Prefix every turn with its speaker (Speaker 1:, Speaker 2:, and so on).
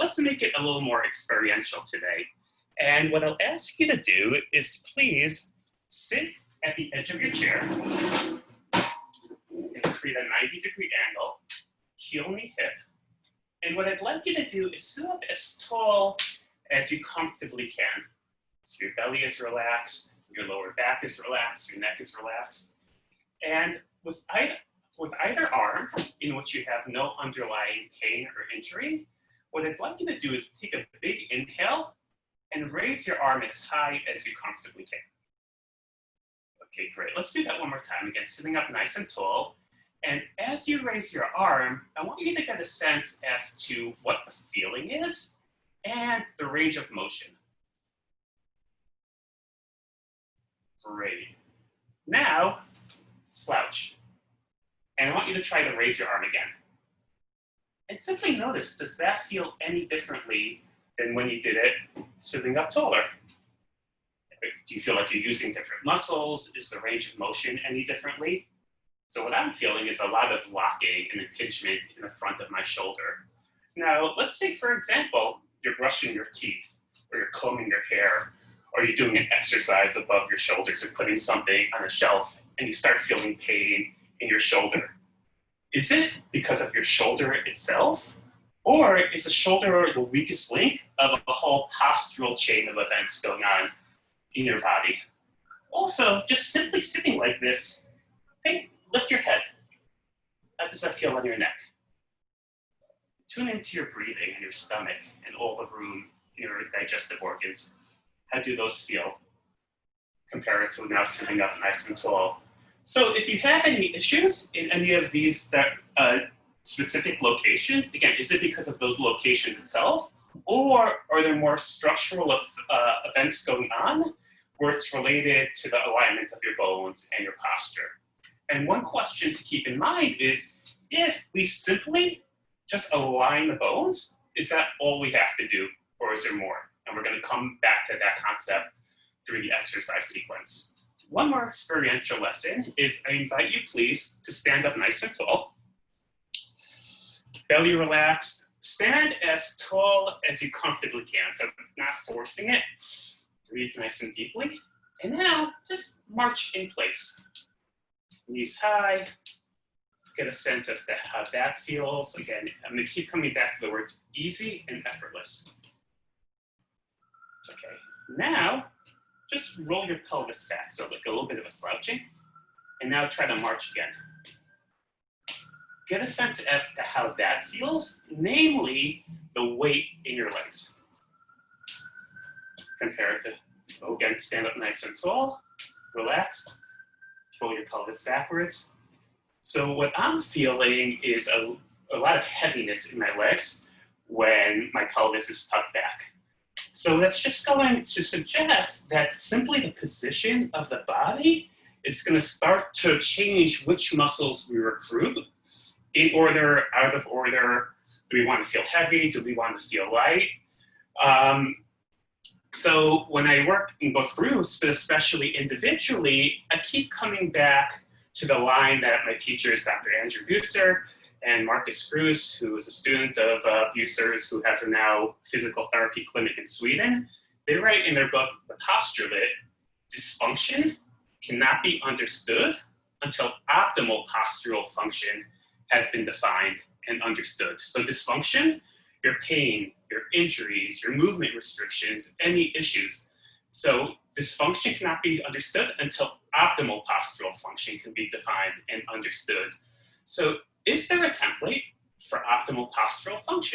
Speaker 1: let's make it a little more experiential today. And what I'll ask you to do is please sit at the edge of your chair and create a 90-degree angle, heel knee hip. And what I'd like you to do is sit up as tall as you comfortably can. So your belly is relaxed, your lower back is relaxed, your neck is relaxed. And with either arm in which you have no underlying pain or injury, what I'd like you to do is take a big inhale and raise your arm as high as you comfortably can. Okay, great. Let's do that one more time. Again, sitting up nice and tall. And as you raise your arm, I want you to get a sense as to what the feeling is and the range of motion. Great. Now, slouch. And I want you to try to raise your arm again. And simply notice, does that feel any differently than when you did it sitting up taller? Do you feel like you're using different muscles? Is the range of motion any differently? So what I'm feeling is a lot of locking and impingement in the front of my shoulder. Now, let's say, for example, you're brushing your teeth, or you're combing your hair, or you're doing an exercise above your shoulders, or putting something on a shelf, and you start feeling pain in your shoulder. Is it because of your shoulder itself? Or is the shoulder the weakest link of a whole postural chain of events going on in your body? Also, just simply sitting like this, hey, lift your head. How does that feel on your neck? Tune into your breathing and your stomach and all the room in your digestive organs. How do those feel compared to now sitting up nice and tall? So if you have any issues in any of these specific locations, again, is it because of those locations itself? Or are there more structural events going on where it's related to the alignment of your bones and your posture? And one question to keep in mind is, if we simply just align the bones, is that all we have to do, or is there more? And we're going to come back to that concept through the exercise sequence. One more experiential lesson is I invite you please to stand up nice and tall. Belly relaxed. Stand as tall as you comfortably can, so not forcing it. Breathe nice and deeply. And now just march in place. Knees high. Get a sense as to how that feels. Again, I'm going to keep coming back to the words easy and effortless. Okay, now just roll your pelvis back, so like a little bit of a slouching. And now try to march again. Get a sense as to how that feels, namely the weight in your legs. Compared to, again, stand up nice and tall, relaxed, roll your pelvis backwards. So what I'm feeling is a lot of heaviness in my legs when my pelvis is tucked back. So that's just going to suggest that simply the position of the body is going to start to change which muscles we recruit in order, out of order. Do we want to feel heavy? Do we want to feel light? So when I work in both groups, but especially individually, I keep coming back to the line that my teachers, Dr. Andrew Buser and Marcus Cruz, who is a student of Buser's, who has a now physical therapy clinic in Sweden, they write in their book, The Postural, dysfunction cannot be understood until optimal postural function has been defined and understood. So dysfunction, your pain, your injuries, your movement restrictions, any issues. So dysfunction cannot be understood until optimal postural function can be defined and understood. So is there a template for optimal postural function?